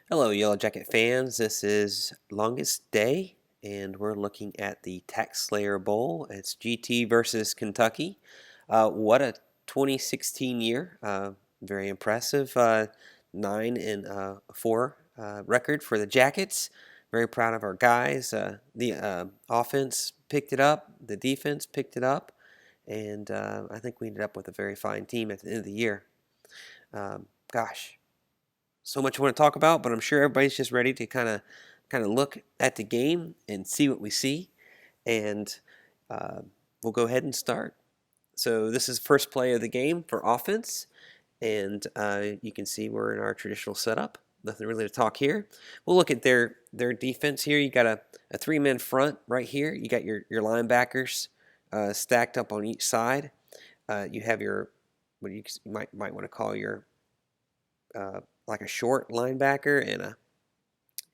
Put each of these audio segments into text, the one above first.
Hello, Yellow Jacket fans. This is Longest Day, and we're looking at the Taxslayer Bowl. It's GT versus Kentucky. What a 2016 year! Very impressive. 9-4 record for the Jackets. Very proud of our guys. The offense picked it up. The defense picked it up, and I think we ended up with a very fine team at the end of the year. Gosh, so much I want to talk about, but I'm sure everybody's just ready to kind of look at the game and see what we see, and uh, we'll go ahead and start. So this is first play of the game for offense, and you can see we're in our traditional setup. Nothing really to talk here. We'll look at their defense here. You got a three-man front right here. You got your linebackers stacked up on each side. You have your what you might want to call your like a short linebacker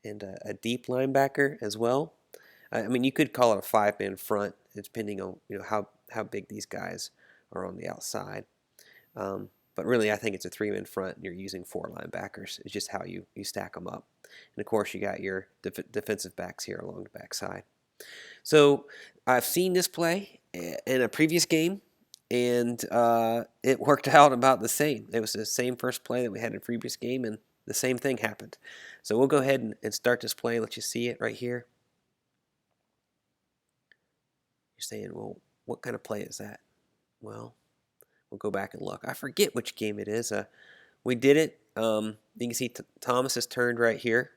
and a deep linebacker as well. I mean, you could call it a five-man front, depending on how big these guys are on the outside. But really, I think it's a three-man front, and you're using four linebackers. It's just how you stack them up. And of course, you got your defensive backs here along the backside. So I've seen this play in a previous game, and it worked out about the same. It was the same first play that we had in the previous game, and the same thing happened. So we'll go ahead and start this play. Let you see it right here. You're saying, well, what kind of play is that? Well, we'll go back and look. I forget which game it is. We did it. You can see Thomas has turned right here,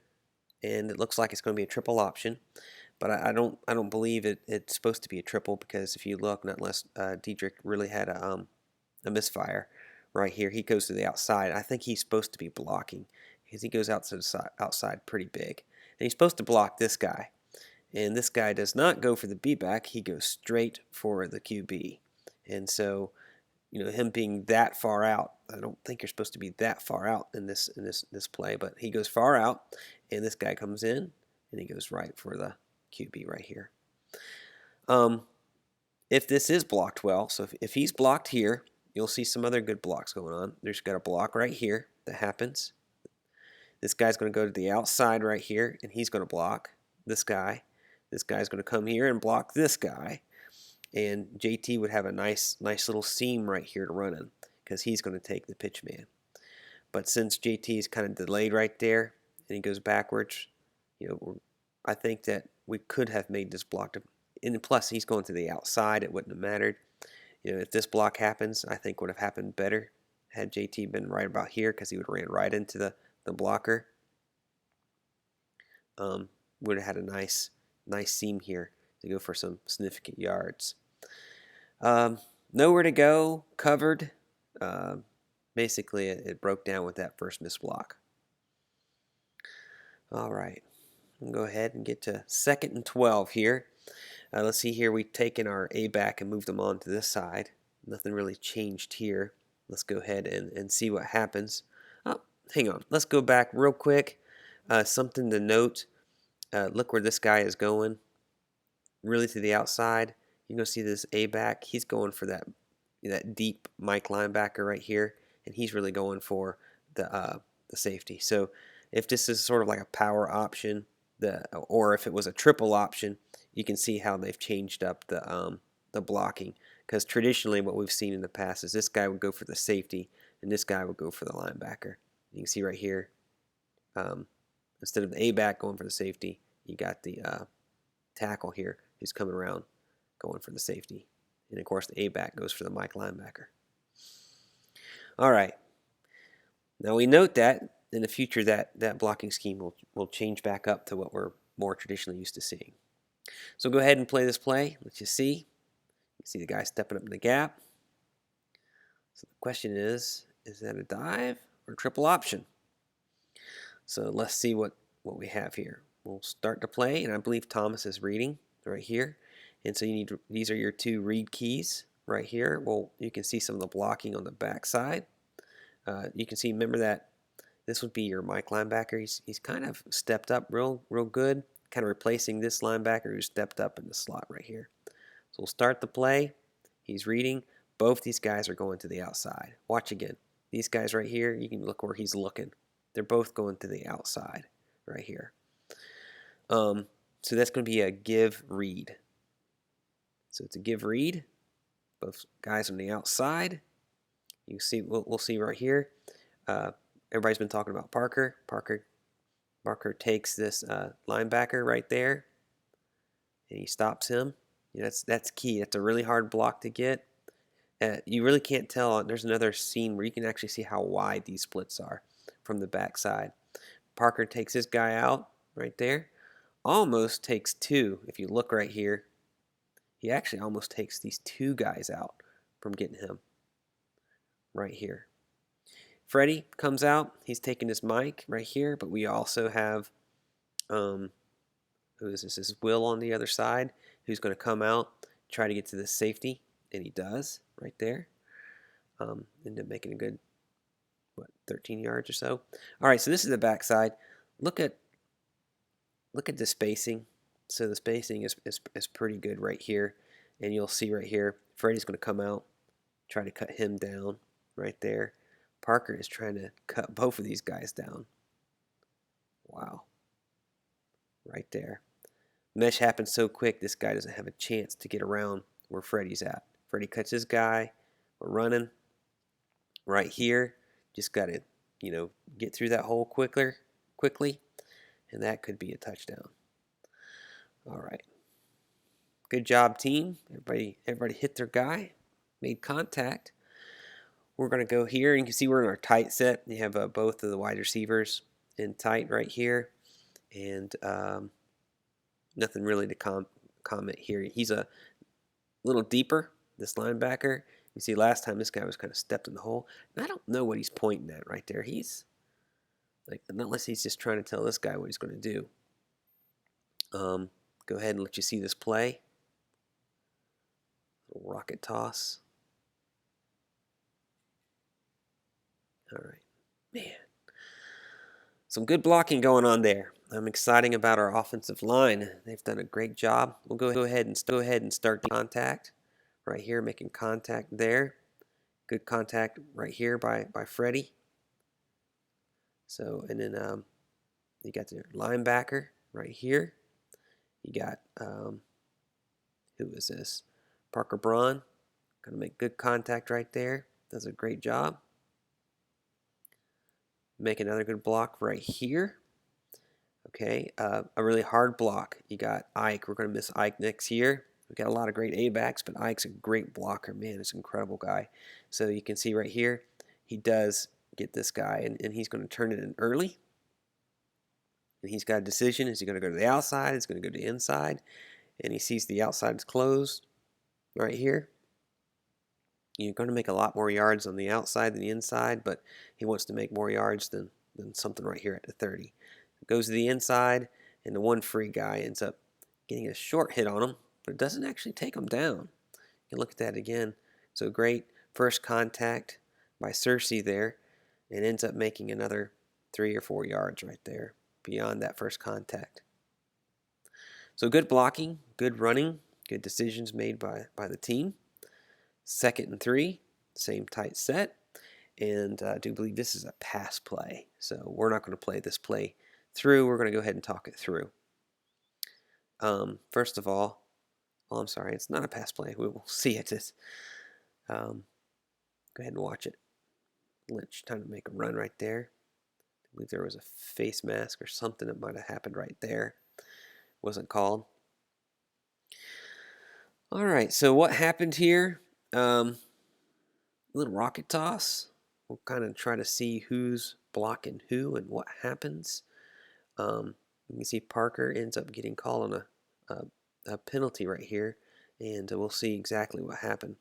and it looks like it's going to be a triple option. But I don't believe it's supposed to be a triple, because if you look, not unless Diedrich really had a misfire right here. He goes to the outside. I think he's supposed to be blocking, because he goes out to the outside pretty big. And he's supposed to block this guy. And this guy does not go for the B-back. He goes straight for the QB. And so, him being that far out, I don't think you're supposed to be that far out in this play, but he goes far out, and this guy comes in, and he goes right for the QB right here. If this is blocked well, so if he's blocked here, you'll see some other good blocks going on. There's got a block right here that happens. This guy's going to go to the outside right here, and he's going to block this guy. This guy's going to come here and block this guy. And JT would have a nice little seam right here to run in, because he's going to take the pitch man. But since JT is kind of delayed right there, and he goes backwards, I think that we could have made this block. And plus, he's going to the outside. It wouldn't have mattered. If this block happens, I think would have happened better had JT been right about here, because he would have ran right into the blocker. Would have had a nice seam here to go for some significant yards. Nowhere to go, covered. Basically, it broke down with that first missed block. All right, we'll go ahead and get to 2nd and 12 here. Let's see here. We've taken our A back and moved them on to this side. Nothing really changed here. Let's go ahead and see what happens. Oh, hang on. Let's go back real quick. Something to note. Look where this guy is going. Really to the outside. You're going to see this A back. He's going for that deep Mike linebacker right here, and he's really going for the safety. So if this is sort of like a power option, or if it was a triple option, you can see how they've changed up the blocking. Because traditionally, what we've seen in the past is this guy would go for the safety, and this guy would go for the linebacker. You can see right here, instead of the A back going for the safety, you got the tackle here who's coming around going for the safety. And of course, the A back goes for the Mike linebacker. All right. Now we note that in the future that blocking scheme will change back up to what we're more traditionally used to seeing. So go ahead and play this play. Let's just see. You see the guy stepping up in the gap. So the question is that a dive or a triple option? So let's see what we have here. We'll start to play, and I believe Thomas is reading right here. And so these are your two read keys right here. Well, you can see some of the blocking on the back side. You can see, remember that this would be your Mike linebacker. He's kind of stepped up real good, kind of replacing this linebacker who stepped up in the slot right here. So we'll start the play. He's reading. Both these guys are going to the outside. Watch again. These guys right here, you can look where he's looking. They're both going to the outside right here. So that's going to be a give read. So it's a give read. Both guys on the outside. You see, we'll see right here. Everybody's been talking about Parker. Parker takes this linebacker right there, and he stops him. That's key. That's a really hard block to get. You really can't tell. There's another scene where you can actually see how wide these splits are from the backside. Parker takes his guy out right there. Almost takes two. If you look right here, he actually almost takes these two guys out from getting him right here. Freddie comes out. He's taking his mic right here, but we also have, who is this? This is Will on the other side, who's going to come out, try to get to the safety, and he does right there. End up making a good, 13 yards or so. All right, so this is the backside. Look at the spacing. So the spacing is pretty good right here, and you'll see right here, Freddie's going to come out, try to cut him down right there. Parker is trying to cut both of these guys down. Wow. Right there. Mesh happens so quick, this guy doesn't have a chance to get around where Freddie's at. Freddie cuts his guy. We're running right here. Just got to, get through that hole quickly, and that could be a touchdown. All right. Good job, team. Everybody hit their guy, made contact. We're going to go here, and you can see we're in our tight set. You have both of the wide receivers in tight right here, and nothing really to comment here. He's a little deeper, this linebacker. You see last time this guy was kind of stepped in the hole, and I don't know what he's pointing at right there. He's like, unless he's just trying to tell this guy what he's going to do. Go ahead and let you see this play. Little rocket toss. All right, man. Some good blocking going on there. I'm excited about our offensive line. They've done a great job. We'll go ahead and start contact right here, making contact there. Good contact right here by Freddie. So, and then you got your linebacker right here. You got, who is this? Parker Braun. Going to make good contact right there. Does a great job. Make another good block right here. Okay, a really hard block. You got Ike. We're going to miss Ike next year. We've got a lot of great A-backs, but Ike's a great blocker. Man, it's an incredible guy. So you can see right here, he does get this guy, and he's going to turn it in early. And he's got a decision. Is he going to go to the outside? Is he going to go to the inside? And he sees the outside is closed right here. You're going to make a lot more yards on the outside than the inside, but he wants to make more yards than something right here at the 30. Goes to the inside, and the one free guy ends up getting a short hit on him, but it doesn't actually take him down. You can look at that again. So great first contact by Cersei there, and ends up making another 3 or 4 yards right there beyond that first contact. So good blocking, good running, good decisions made by the team. 2nd and 3, same tight set, and I do believe this is a pass play. So we're not going to play this play through. We're going to go ahead and talk it through. First of all, I'm sorry, it's not a pass play. We will see it. Go ahead and watch it. Lynch trying to make a run right there. I believe there was a face mask or something that might have happened right there. Wasn't called. All right, so what happened here? Little rocket toss. We'll kind of try to see who's blocking who and what happens. You can see Parker ends up getting called on a penalty right here, and we'll see exactly what happened.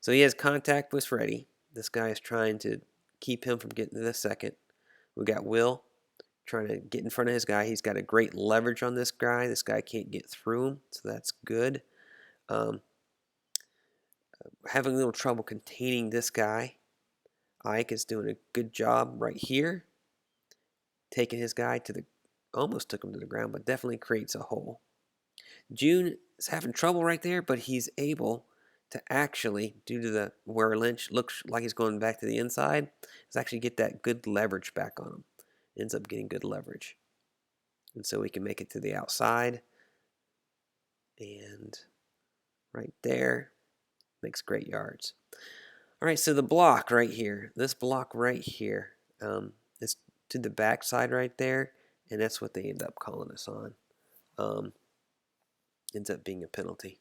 So he has contact with Freddie. This guy is trying to keep him from getting to the second. We got Will trying to get in front of his guy. He's got a great leverage on this guy. This guy can't get through him, so that's good. Having a little trouble containing this guy. Ike is doing a good job right here. Taking his guy to the, almost took him to the ground, but definitely creates a hole. June is having trouble right there, but he's able to actually, due to the where Lynch looks like he's going back to the inside, is actually get that good leverage back on him. ends up getting good leverage. And so we can make it to the outside, and right there makes great yards. All right, so the block right here, this block right here, is to the backside right there, and that's what they end up calling us on. Ends up being a penalty.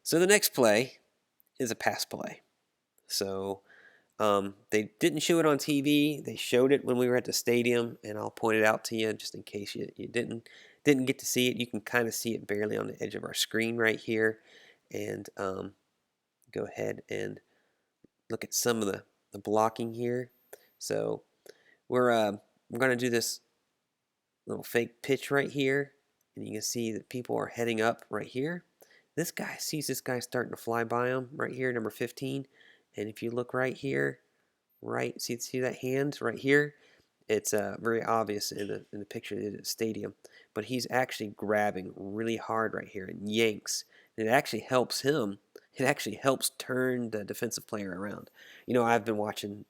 So the next play is a pass play. So they didn't show it on TV. They showed it when we were at the stadium, and I'll point it out to you just in case you didn't get to see it. You can kind of see it barely on the edge of our screen right here, and go ahead and look at some of the blocking here. So we're going to do this little fake pitch right here, and you can see that people are heading up right here. This guy sees this guy starting to fly by him right here, number 15. And if you look right here, right, see that hand right here? It's very obvious in the picture at the stadium, but he's actually grabbing really hard right here and yanks. And it actually helps him. It actually helps turn the defensive player around. You know, I've been watching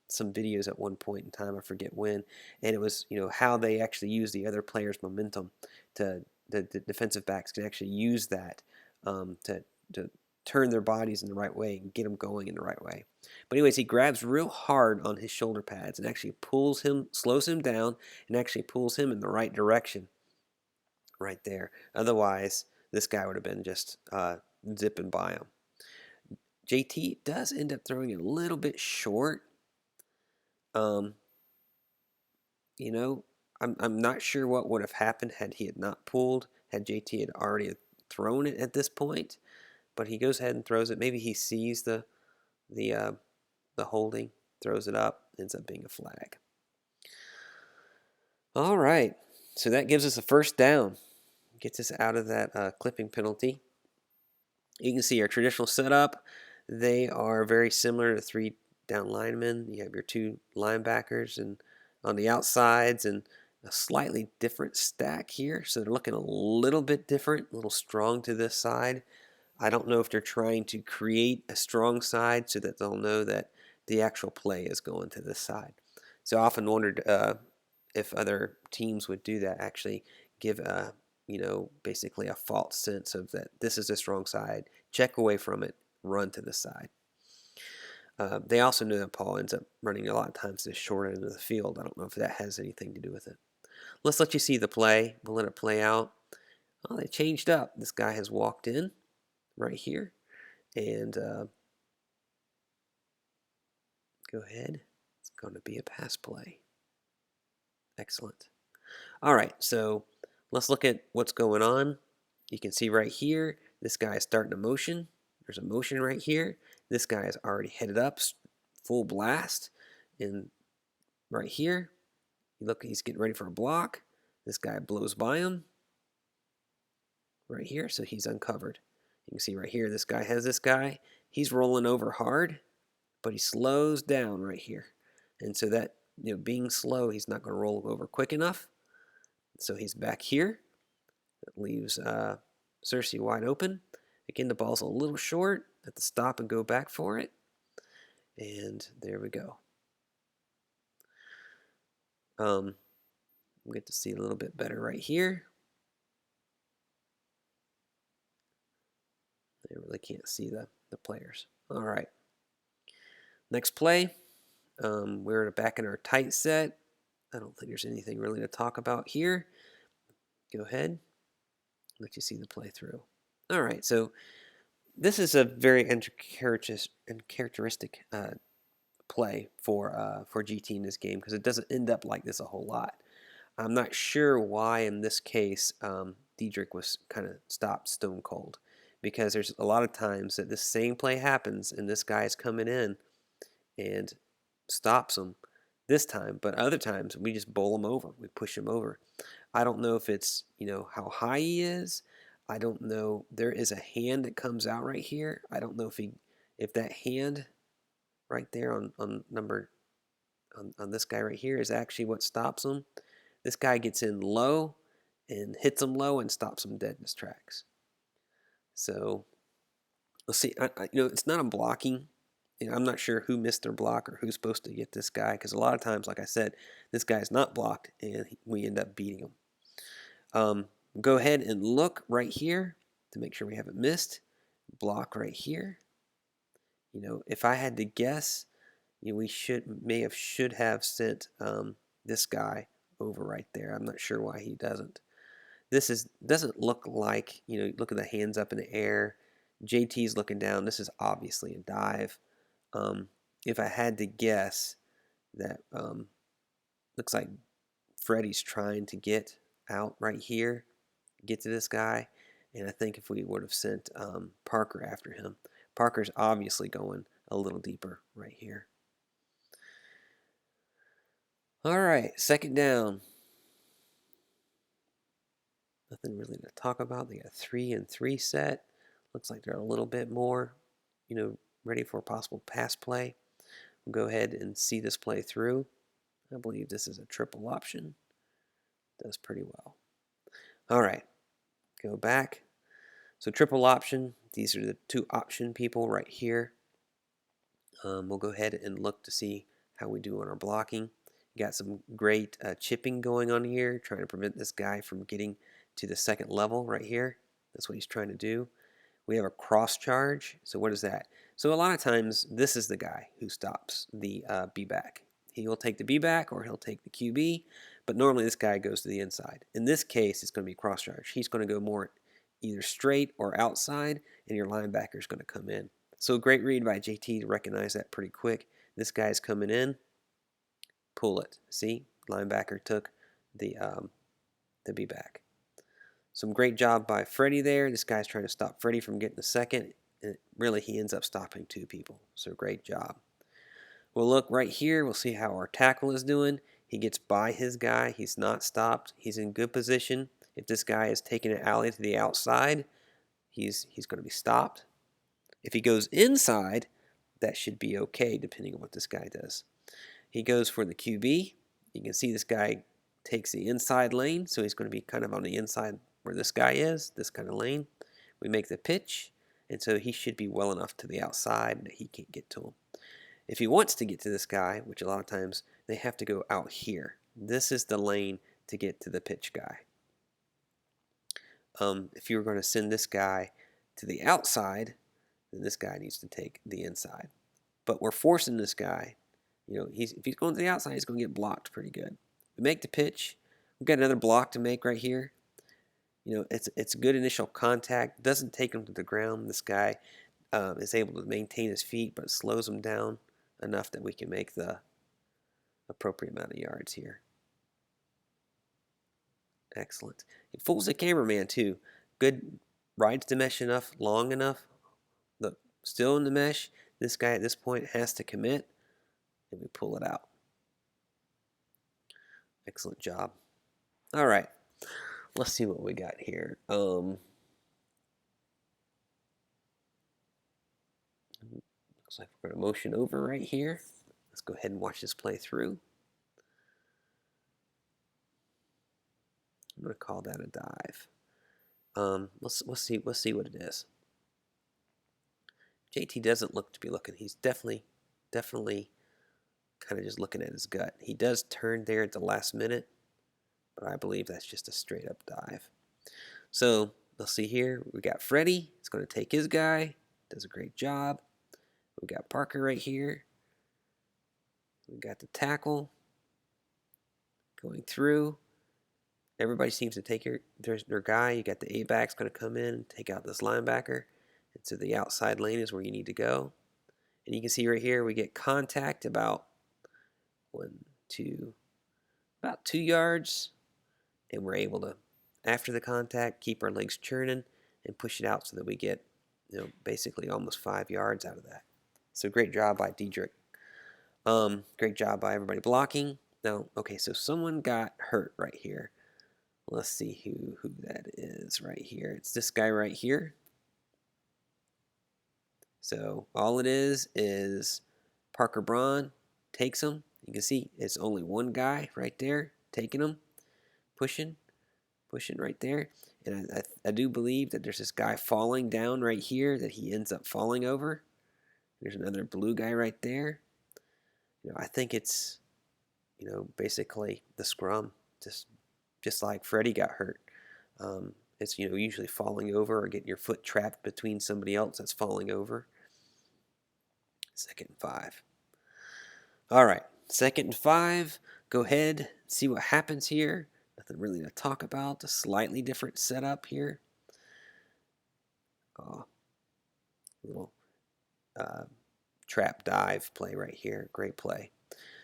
some videos at one point in time, I forget when, and it was, you know, how they actually use the other player's momentum to the defensive backs can actually use that to turn their bodies in the right way and get them going in the right way. But anyways, he grabs real hard on his shoulder pads and actually pulls him, slows him down, and actually pulls him in the right direction right there. Otherwise, this guy would have been just zipping by him. JT does end up throwing it a little bit short. You know, I'm not sure what would have happened had he had not pulled, had JT had already thrown it at this point. But he goes ahead and throws it. Maybe he sees the holding, throws it up, ends up being a flag. All right, so that gives us a first down. Gets us out of that clipping penalty. You can see our traditional setup. They are very similar to 3 down linemen. You have your 2 linebackers and on the outsides, and a slightly different stack here. So they're looking a little bit different, a little strong to this side. I don't know if they're trying to create a strong side so that they'll know that the actual play is going to this side. So I often wondered if other teams would do that, actually give basically a false sense of that this is a strong side, check away from it, run to the side. They also know that Paul ends up running a lot of times to the short end of the field. I don't know if that has anything to do with it. Let's let you see the play. We'll let it play out. Oh, they changed up. This guy has walked in right here. And go ahead. It's going to be a pass play. Excellent. All right, so let's look at what's going on. You can see right here, this guy is starting a motion. There's a motion right here. This guy is already headed up, full blast. And right here, you look, he's getting ready for a block. This guy blows by him right here, so he's uncovered. You can see right here, this guy has this guy. He's rolling over hard, but he slows down right here. And so that, being slow, he's not going to roll over quick enough. So he's back here. That leaves Cersei wide open. Again, the ball's a little short. Have to stop and go back for it. And there we go. We'll get to see a little bit better right here. They really can't see the players. All right. Next play. We're back in our tight set. I don't think there's anything really to talk about here. Go ahead. Let you see the play through. All right, so this is a very characteristic play for GT in this game because it doesn't end up like this a whole lot. I'm not sure why in this case Diedrich was kind of stopped stone cold, because there's a lot of times that this same play happens and this guy's coming in and stops him this time, but other times we just bowl him over. We push him over. I don't know if it's, how high he is. I don't know. There is a hand that comes out right here. I don't know if that hand right there on this guy right here is actually what stops him. This guy gets in low and hits him low and stops him dead in his tracks. So let's see. It's not a blocking I'm not sure who missed their block or who's supposed to get this guy, because a lot of times, like I said, this guy's not blocked and we end up beating him. Go ahead and look right here to make sure we haven't missed. Block right here. If I had to guess, we should have sent this guy over right there. I'm not sure why he doesn't. Doesn't look like, look at the hands up in the air. JT's looking down. This is obviously a dive. If I had to guess, that looks like Freddy's trying to get out right here, get to this guy, and I think if we would have sent Parker after him, Parker's obviously going a little deeper right here. All right, second down. Nothing really to talk about. They got a 3-and-3 set. Looks like they're a little bit more, ready for a possible pass play. We'll go ahead and see this play through. I believe this is a triple option. Does pretty well. All right, go back. So triple option, these are the two option people right here. We'll go ahead and look to see how we do on our blocking. Got some great chipping going on here, trying to prevent this guy from getting to the second level right here. That's what he's trying to do. We have a cross charge. So what is that? So a lot of times this is the guy who stops the B-back. He will take the B-back or he'll take the QB, but normally this guy goes to the inside. In this case, it's going to be cross charge. He's going to go more either straight or outside, and your linebacker is going to come in. So great read by JT to recognize that pretty quick. This guy's coming in. Pull it. See, linebacker took the B-back. Some great job by Freddie there. This guy's trying to stop Freddie from getting the second, and really he ends up stopping two people. So great job. We'll look right here. We'll see how our tackle is doing. He gets by his guy. He's not stopped. He's in good position. If this guy is taking an alley to the outside, he's going to be stopped. If he goes inside, that should be okay depending on what this guy does. He goes for the QB. You can see this guy takes the inside lane, so he's going to be kind of on the inside where this guy is, this kind of lane. We make the pitch, and so he should be well enough to the outside that he can't get to him. If he wants to get to this guy, which a lot of times they have to go out here. This is the lane to get to the pitch guy. If you were going to send this guy to the outside, then this guy needs to take the inside. But we're forcing this guy. If he's going to the outside, he's going to get blocked pretty good. We make the pitch. We've got another block to make right here. It's good initial contact. Doesn't take him to the ground. This guy is able to maintain his feet, but slows him down enough that we can make the appropriate amount of yards here. Excellent. He fools the cameraman too. Good, rides the mesh enough, long enough. Look, still in the mesh. This guy at this point has to commit, and we pull it out. Excellent job. All right, let's see what we got here. Looks like we're going to motion over right here. Let's go ahead and watch this play through. I'm going to call that a dive. Let's see what it is. JT doesn't look to be looking. He's definitely kind of just looking at his gut. He does turn there at the last minute, but I believe that's just a straight up dive. So let's see here. We got Freddie. He's going to take his guy. Does a great job. We got Parker right here. We got the tackle going through. Everybody seems to take their guy. You got the A-back's going to come in and take out this linebacker. And so the outside lane is where you need to go. And you can see right here we get contact about 2 yards. And we're able to, after the contact, keep our legs churning and push it out so that we get basically almost 5 yards out of that. So great job by Diedrich. Great job by everybody blocking. Now, okay, so someone got hurt right here. Let's see who that is right here. It's this guy right here. So all it is Parker Braun takes him. You can see it's only one guy right there taking him, pushing right there. And I do believe that there's this guy falling down right here that he ends up falling over. There's another blue guy right there. I think it's, basically the scrum, just like Freddie got hurt. It's, usually falling over or getting your foot trapped between somebody else that's falling over. 2nd and 5. All right, 2nd and 5. Go ahead, see what happens here. Nothing really to talk about. A slightly different setup here. Little trap dive play right here. Great play.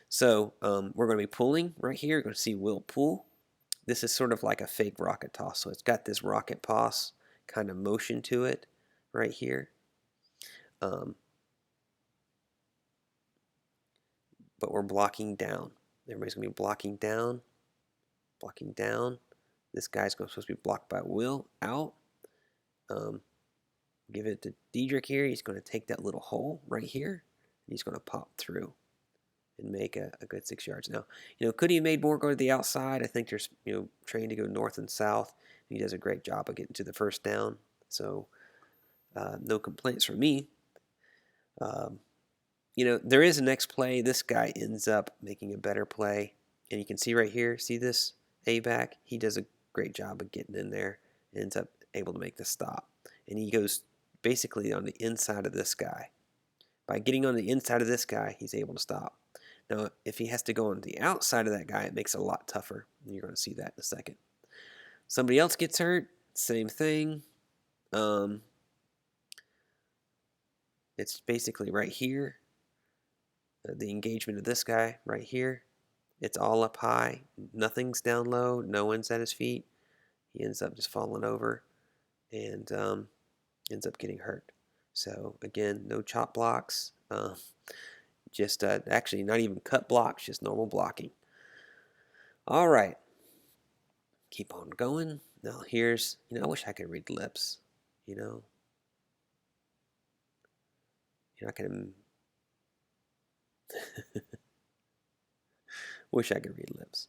So we're going to be pulling right here. You're going to see Will pull. This is sort of like a fake rocket toss. So it's got this rocket toss kind of motion to it right here. But we're blocking down. Everybody's going to be blocking down. Blocking down. This guy's supposed to be blocked by Will. Out. Give it to Diedrich here. He's going to take that little hole right here. And he's going to pop through and make a good 6 yards. Now, could he have made more go to the outside? I think there's, trained to go north and south. He does a great job of getting to the first down. So, no complaints from me. There is a next play. This guy ends up making a better play. And you can see right here, see this A-back? He does a great job of getting in there. Ends up able to make the stop. And he goes basically on the inside of this guy. By getting on the inside of this guy, he's able to stop. Now, if he has to go on the outside of that guy, it makes it a lot tougher. And you're going to see that in a second. Somebody else gets hurt, same thing. It's basically right here. The engagement of this guy right here. It's all up high. Nothing's down low. No one's at his feet. He ends up just falling over and ends up getting hurt. So, again, no chop blocks. Just actually not even cut blocks, just normal blocking. All right. Keep on going. Now here's, I wish I could read lips, I can wish I could read lips.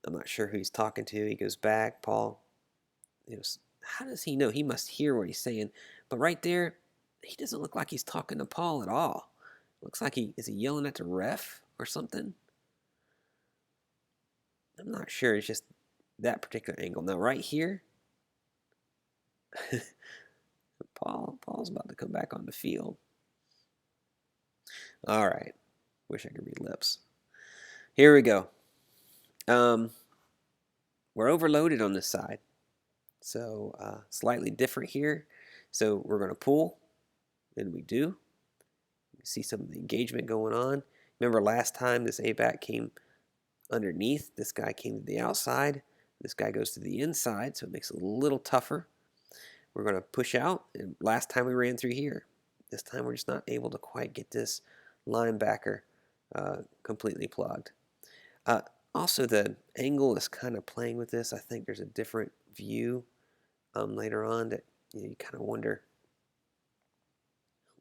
I'm not sure who he's talking to. He goes back, Paul. How does he know? He must hear what he's saying. But right there, he doesn't look like he's talking to Paul at all. Looks like is he yelling at the ref or something? I'm not sure. It's just that particular angle. Now right here, Paul's about to come back on the field. All right. Wish I could read lips. Here we go. We're overloaded on this side. So slightly different here. So we're going to pull, and we do. You see some of the engagement going on. Remember last time this A-back came underneath. This guy came to the outside. This guy goes to the inside, so it makes it a little tougher. We're going to push out, and last time we ran through here. This time we're just not able to quite get this linebacker completely plugged. Also, the angle is kind of playing with this. I think there's a different view later on that you kind of wonder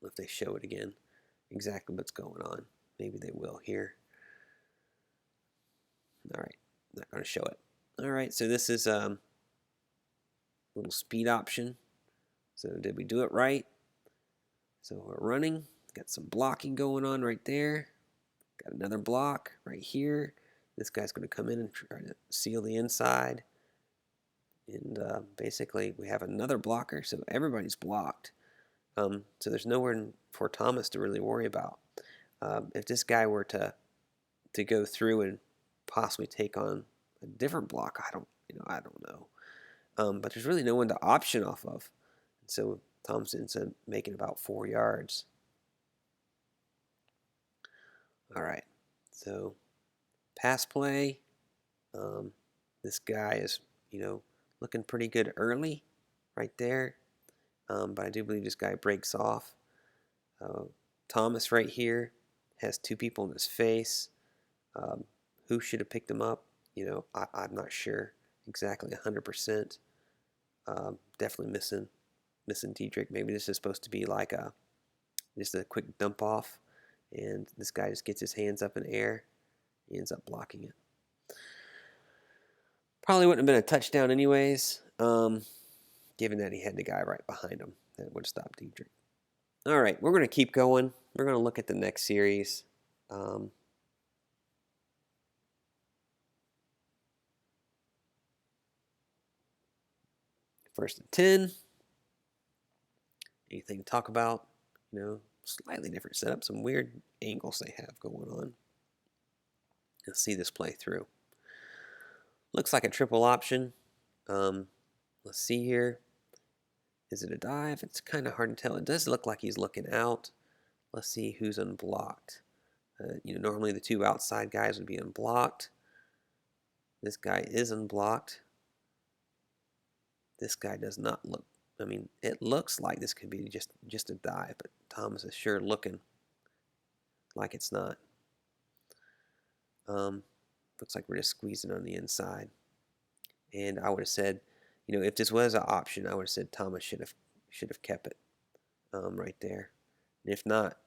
if they show it again, exactly what's going on. Maybe they will here. All right, not going to show it. All right, so this is a little speed option. So did we do it right? So we're running. Got some blocking going on right there. Got another block right here. This guy's going to come in and try to seal the inside. And basically we have another blocker, so everybody's blocked. So there's nowhere for Thomas to really worry about. If this guy were to go through and possibly take on a different block, I don't know. But there's really no one to option off of. So Thomas ends up making about 4 yards. All right, so pass play. This guy is, looking pretty good early right there. But I do believe this guy breaks off. Thomas right here has 2 people in his face. Who should have picked him up? I'm not sure exactly 100%. Definitely missing Diedrich. Maybe this is supposed to be like just a quick dump off, and this guy just gets his hands up in air. He ends up blocking it. Probably wouldn't have been a touchdown anyways, given that he had the guy right behind him that would have stopped Diedrich. All right, we're going to keep going. We're going to look at the next series. First and 10. Anything to talk about? You know, slightly different setup. Some weird angles they have going on. Let's see this play through. Looks like a triple option. Let's see here. Is it a dive? It's kind of hard to tell. It does look like he's looking out. Let's see who's unblocked. Normally the two outside guys would be unblocked. This guy is unblocked. This guy does not look. I mean, it looks like this could be just a dive, but Thomas is sure looking like it's not. Looks like we're just squeezing on the inside. And I would have said, if this was an option, I would have said Thomas should have kept it right there. And if not,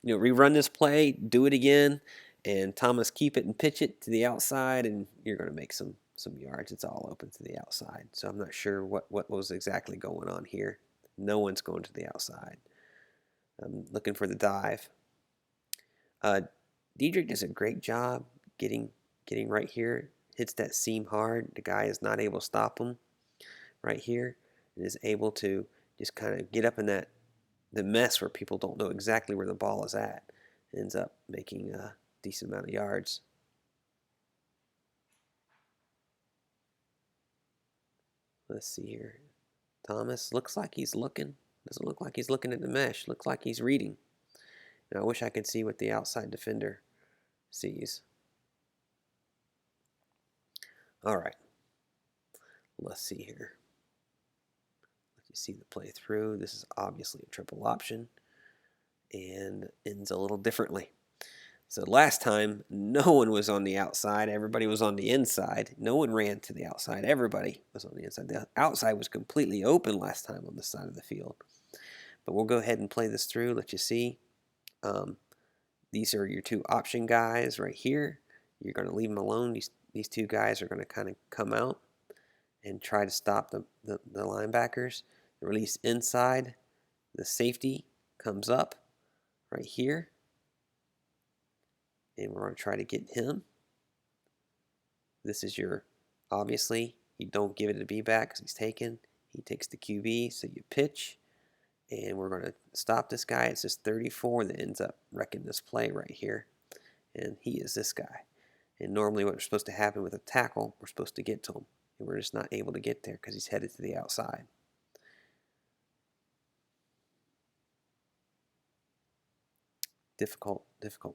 rerun this play, do it again, and Thomas keep it and pitch it to the outside, and you're going to make some yards. It's all open to the outside. So I'm not sure what was exactly going on here. No one's going to the outside. I'm looking for the dive. Diedrich does a great job getting right here. Hits that seam hard. The guy is not able to stop him right here, and is able to just kind of get up in the mess where people don't know exactly where the ball is at. Ends up making a decent amount of yards. Let's see here. Thomas looks like he's looking. Doesn't look like he's looking at the mesh. Looks like he's reading. And I wish I could see what the outside defender sees. All right. Let's see here. Let you see the play through. This is obviously a triple option and ends a little differently. So last time, no one was on the outside. Everybody was on the inside. No one ran to the outside. Everybody was on the inside. The outside was completely open last time on this side of the field. But we'll go ahead and play this through, let you see. These are your two option guys right here. You're going to leave them alone. These two guys are going to kind of come out and try to stop the linebackers. The release inside. The safety comes up right here. And we're going to try to get him. This is obviously, you don't give it a B back because he's taken. He takes the QB, so you pitch. And we're going to stop this guy. It's just 34 that ends up wrecking this play right here. And he is this guy. And normally what's supposed to happen with a tackle, we're supposed to get to him. And we're just not able to get there because he's headed to the outside. Difficult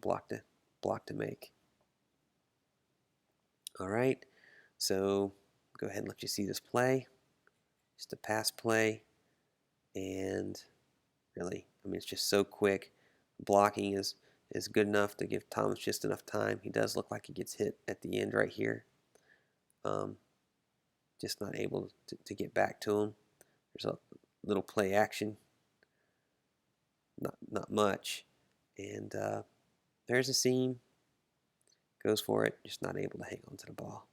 block to make. All right, so go ahead and let you see this play. Just a pass play, and really, I mean, it's just so quick. Blocking is good enough to give Thomas just enough time. He does look like he gets hit at the end right here. Just not able to get back to him. There's a little play action. Not much. And there's a seam. Goes for it. Just not able to hang on to the ball.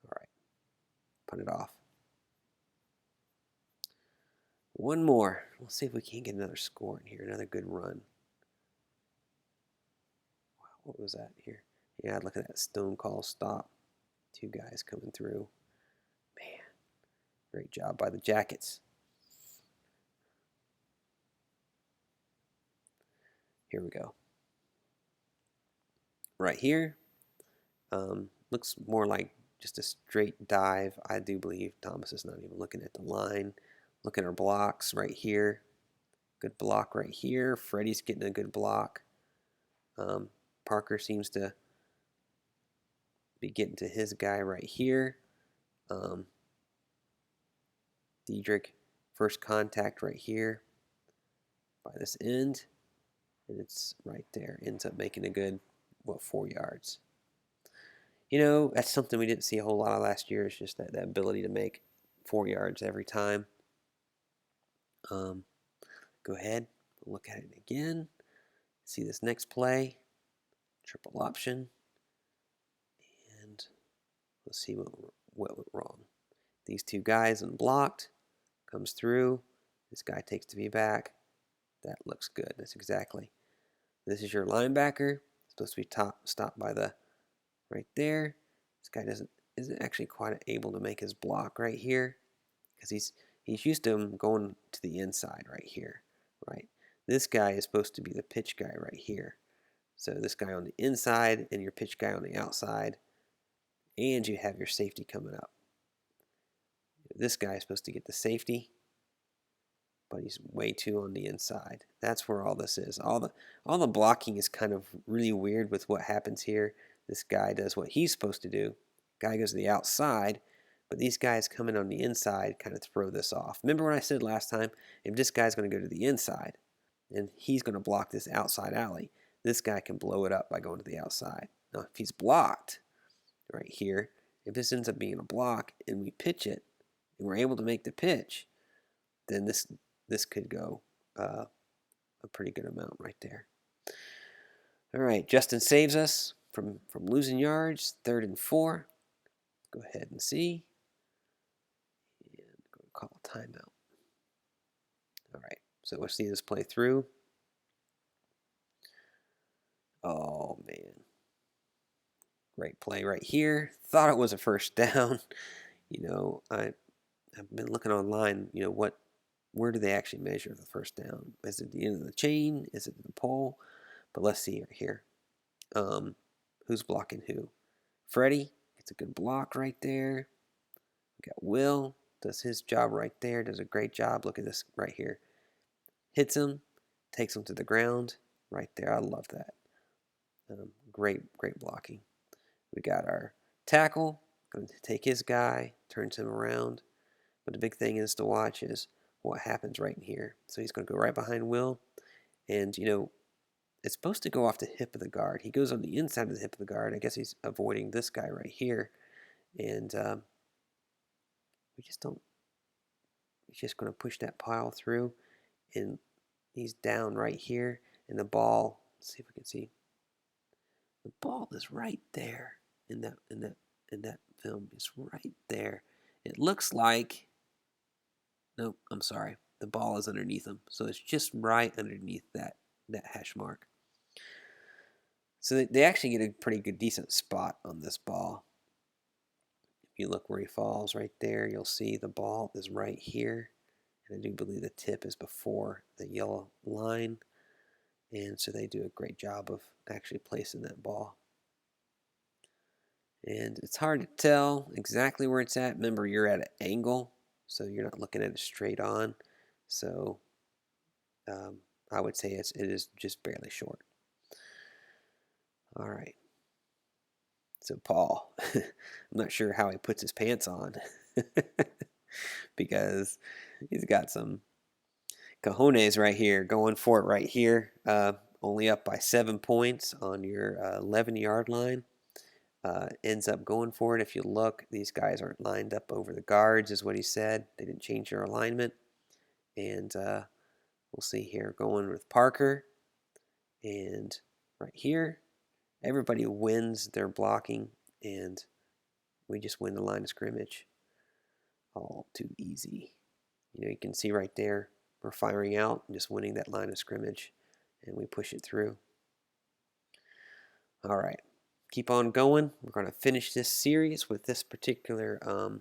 All right. Punt it off. One more. Let's see if we can get another score in here. Another good run. Wow, what was that here? Yeah, look at that stone call stop. Two guys coming through. Man, great job by the Jackets. Here we go. Right here, looks more like just a straight dive. I do believe Thomas is not even looking at the line. Look at our blocks right here. Good block right here. Freddie's getting a good block. Parker seems to be getting to his guy right here. Diedrich, first contact right here by this end. And it's right there. Ends up making a good, 4 yards. That's something we didn't see a whole lot of last year. Is just that ability to make 4 yards every time. Go ahead, look at it again. See this next play. Triple option. And let's see what went wrong. These two guys unblocked. Comes through. This guy takes the V back. That looks good. That's exactly. This is your linebacker. Supposed to be stopped by the right there. This guy isn't actually quite able to make his block right here because he's used to him going to the inside right here, right? This guy is supposed to be the pitch guy right here. So this guy on the inside and your pitch guy on the outside, and you have your safety coming up. This guy is supposed to get the safety, but he's way too on the inside. That's where all this is. All the blocking is kind of really weird with what happens here. This guy does what he's supposed to do. Guy goes to the outside, but these guys coming on the inside kind of throw this off. Remember when I said last time, if this guy's going to go to the inside and he's going to block this outside alley, this guy can blow it up by going to the outside. Now, if he's blocked right here, if this ends up being a block and we pitch it and we're able to make the pitch, then this could go a pretty good amount right there. All right, Justin saves us from losing yards, 3rd and 4. Go ahead and see. And go call a timeout. All right, so we'll see this play through. Oh, man. Great play right here. Thought it was a first down. You know, I've been looking online, you know, where do they actually measure the first down? Is it the end of the chain? Is it the pole? But let's see right here. Who's blocking who? Freddie gets a good block right there. We got Will, does his job right there, does a great job. Look at this right here. Hits him, takes him to the ground right there. I love that. Great blocking. We got our tackle, going to take his guy, turns him around. But the big thing is to watch is what happens right in here. So he's going to go right behind Will. And, you know, it's supposed to go off the hip of the guard. He goes on the inside of the hip of the guard. I guess he's avoiding this guy right here. And we just don't. He's just going to push that pile through. And he's down right here. And the ball, let's see if we can see. The ball is right there in that film. It's right there. It looks like, nope, I'm sorry. The ball is underneath him. So it's just right underneath that hash mark. So they actually get a pretty good, decent spot on this ball. If you look where he falls right there, you'll see the ball is right here. And I do believe the tip is before the yellow line. And so they do a great job of actually placing that ball. And it's hard to tell exactly where it's at. Remember, you're at an angle, so you're not looking at it straight on. So I would say it is just barely short. All right. So Paul, I'm not sure how he puts his pants on because he's got some cojones right here, going for it right here. Only up by 7 points on your 11-yard line. Ends up going for it. If you look, these guys aren't lined up over the guards, is what he said. They didn't change their alignment. And we'll see here, going with Parker. And right here, everybody wins their blocking, and we just win the line of scrimmage. All too easy. You know, you can see right there, we're firing out and just winning that line of scrimmage, and we push it through. All right. Keep on going. We're going to finish this series with this particular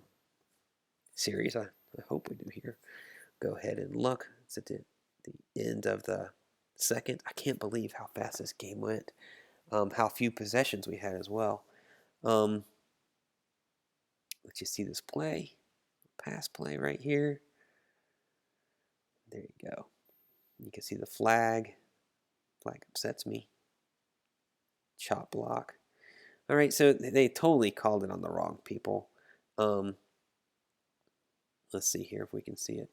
series. I hope we do here. Go ahead and look. It's at the end of the second. I can't believe how fast this game went. How few possessions we had as well. Let's just see this play. Pass play right here. There you go. You can see the flag. Flag upsets me. Chop block. All right, so they totally called it on the wrong people. Let's see here if we can see it.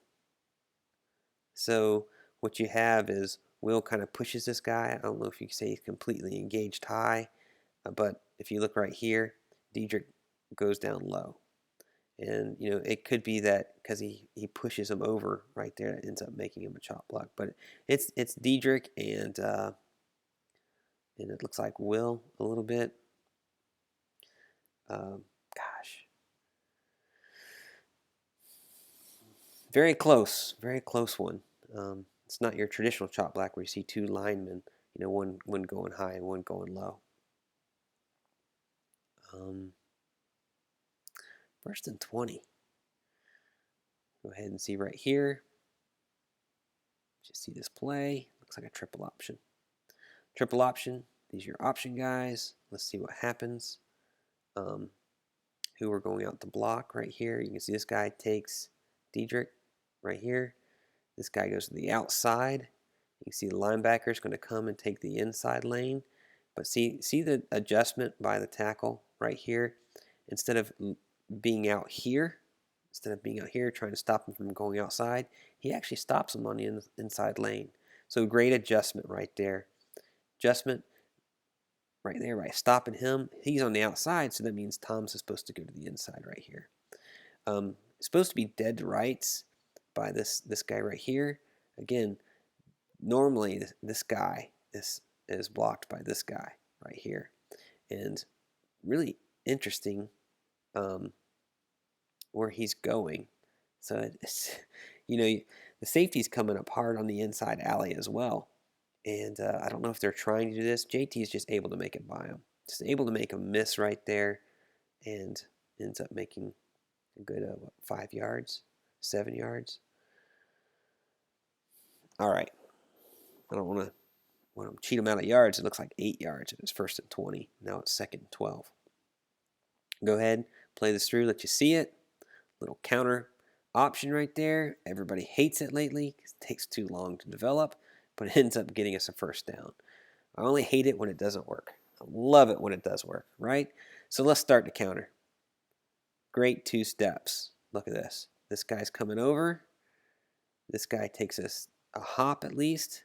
So what you have is Will kind of pushes this guy. I don't know if you can say he's completely engaged high, but if you look right here, Diedrich goes down low. And, you know, it could be that because he pushes him over right there, it ends up making him a chop block. But it's Diedrich and it looks like Will a little bit. Gosh. Very close one. It's not your traditional chop block where you see two linemen, one going high and one going low. First and 20. Go ahead and see right here. Just see this play. Looks like a triple option. Triple option. These are your option guys. Let's see what happens. Who are going out the block right here. You can see this guy takes Diedrich right here. This guy goes to the outside. You can see the linebacker is going to come and take the inside lane. But see the adjustment by the tackle right here. Instead of being out here trying to stop him from going outside, he actually stops him on the inside lane. So great adjustment right there. Adjustment right there by stopping him. He's on the outside, so that means Tom's is supposed to go to the inside right here. It's supposed to be dead to rights by this guy right here. Again, normally this guy is blocked by this guy right here. And really interesting where he's going. So it's, the safety's coming up hard on the inside alley as well. And I don't know if they're trying to do this. JT is just able to make it by him. Just able to make a miss right there and ends up making a good 5 yards, 7 yards. All right. I don't want to cheat him out of yards. It looks like 8 yards. It was first and 20. Now it's second and 12. Go ahead, play this through, let you see it. Little counter option right there. Everybody hates it lately because it takes too long to develop, but it ends up getting us a first down. I only hate it when it doesn't work. I love it when it does work, right? So let's start the counter. Great 2 steps. Look at this. This guy's coming over. This guy takes a hop at least.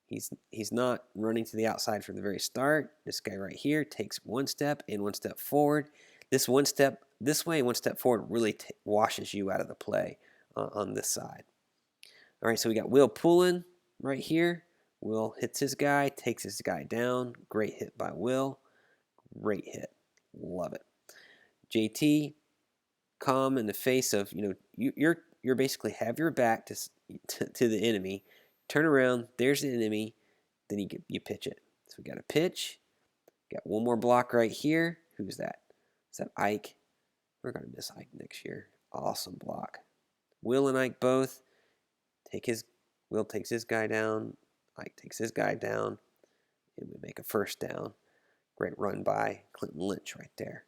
He's not running to the outside from the very start. This guy right here takes 1 step and 1 step forward. This 1 step this way, 1 step forward really washes you out of the play on this side. All right, so we got Will pulling right here. Will hits his guy, takes his guy down. Great hit by Will. Great hit. Love it. JT, calm in the face of, you're basically have your back to the enemy. Turn around, there's the enemy, then you pitch it. So we got a pitch. Got one more block right here. Who's that? Is that Ike? We're going to miss Ike next year. Awesome block. Will and Ike both. Will takes his guy down. Ike takes his guy down. And we make a first down. Great run by Clinton Lynch right there.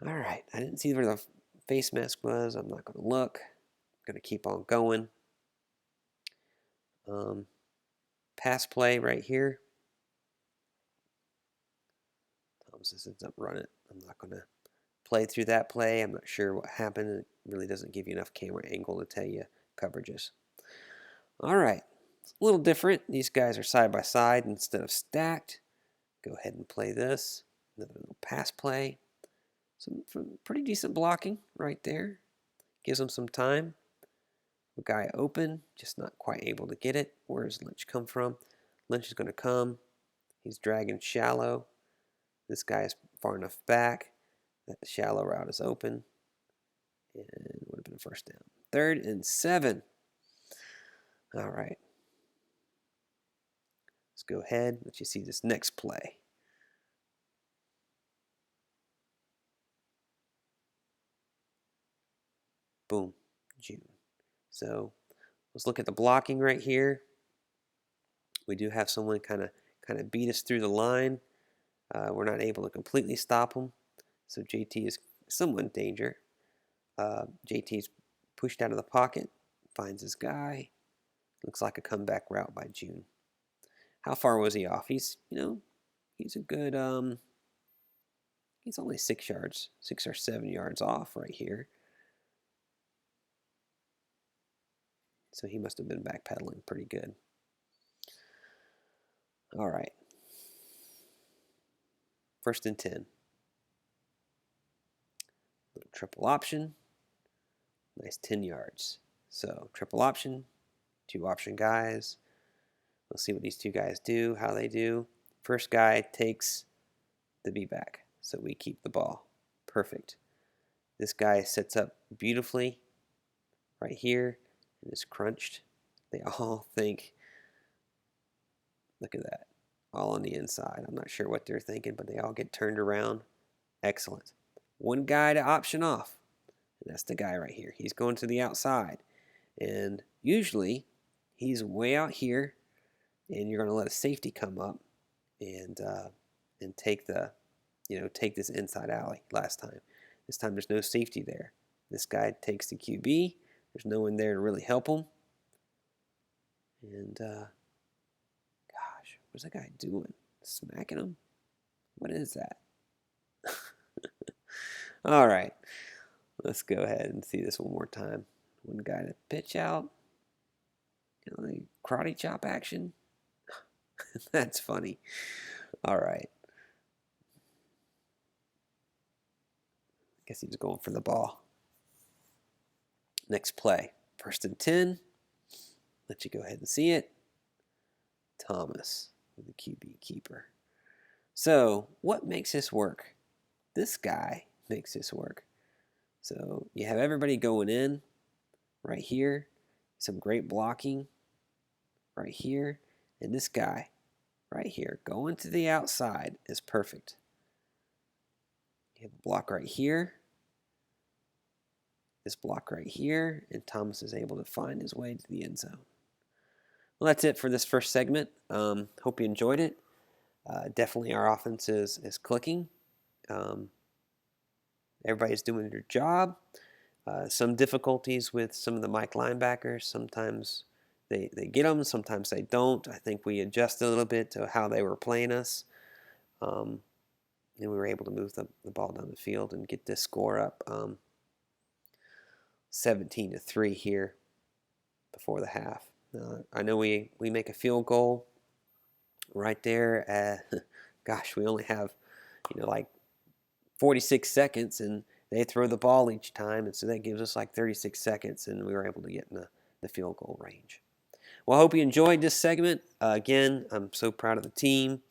All right. I didn't see where the face mask was. I'm not going to look. I'm going to keep on going. Pass play right here. Thomas ends up running it. I'm not going to play through that play. I'm not sure what happened. It really doesn't give you enough camera angle to tell you coverages. All right. It's a little different. These guys are side by side instead of stacked. Go ahead and play this. Another little pass play. Some pretty decent blocking right there. Gives them some time. A guy open, just not quite able to get it. Where does Lynch come from? Lynch is going to come. He's dragging shallow. This guy is far enough back that the shallow route is open. And it would have been a first down. 3rd and 7. All right. Let's go ahead. Let you see this next play. Boom. June. So let's look at the blocking right here. We do have someone kind of beat us through the line. We're not able to completely stop him. So JT is somewhat in danger. JT's pushed out of the pocket, finds his guy. Looks like a comeback route by June. How far was he off? He's a good, he's only 6 yards, 6 or 7 yards off right here. So he must have been backpedaling pretty good. All right. 1st and 10. Little triple option. Nice 10 yards. So triple option, 2 option guys. We'll see what these 2 guys do, how they do. First guy takes the B-back, so we keep the ball. Perfect. This guy sets up beautifully. right here and it's crunched. They all think, look at that, all on the inside. I'm not sure what they're thinking, but they all get turned around. Excellent. One guy to option off, and that's the guy right here. He's going to the outside, and usually he's way out here, and you're going to let a safety come up and take the, take this inside alley. Last time, this time there's no safety there. This guy takes the QB. There's no one there to really help him. And gosh, what's that guy doing? Smacking him? What is that? All right, let's go ahead and see this one more time. One guy to pitch out. Karate chop action. That's funny. All right. Guess he's going for the ball. Next play. 1st and 10. Let you go ahead and see it. Thomas with the QB keeper. So what makes this work? This guy makes this work. So you have everybody going in right here. Some great blocking right here. And this guy right here going to the outside is perfect. You have a block right here. This block right here. And Thomas is able to find his way to the end zone. Well, that's it for this first segment. Hope you enjoyed it. Definitely our offense is clicking. Everybody's doing their job. Some difficulties with some of the Mike linebackers. Sometimes they get them, sometimes they don't. I think we adjusted a little bit to how they were playing us. And we were able to move the ball down the field and get this score up 17-3 here before the half. I know we make a field goal right there. Gosh, we only have, like 46 seconds, and they throw the ball each time, and so that gives us like 36 seconds, and we were able to get in the field goal range. Well, I hope you enjoyed this segment. Again, I'm so proud of the team.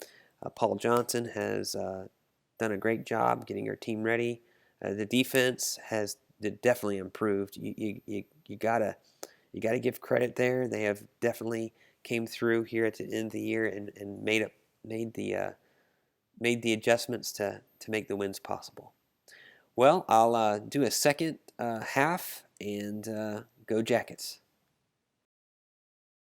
Paul Johnson has done a great job getting our team ready. The defense has definitely improved. You gotta give credit there. They have definitely came through here at the end of the year and made the adjustments to make the wins possible. Well, I'll do a second half and go Jackets.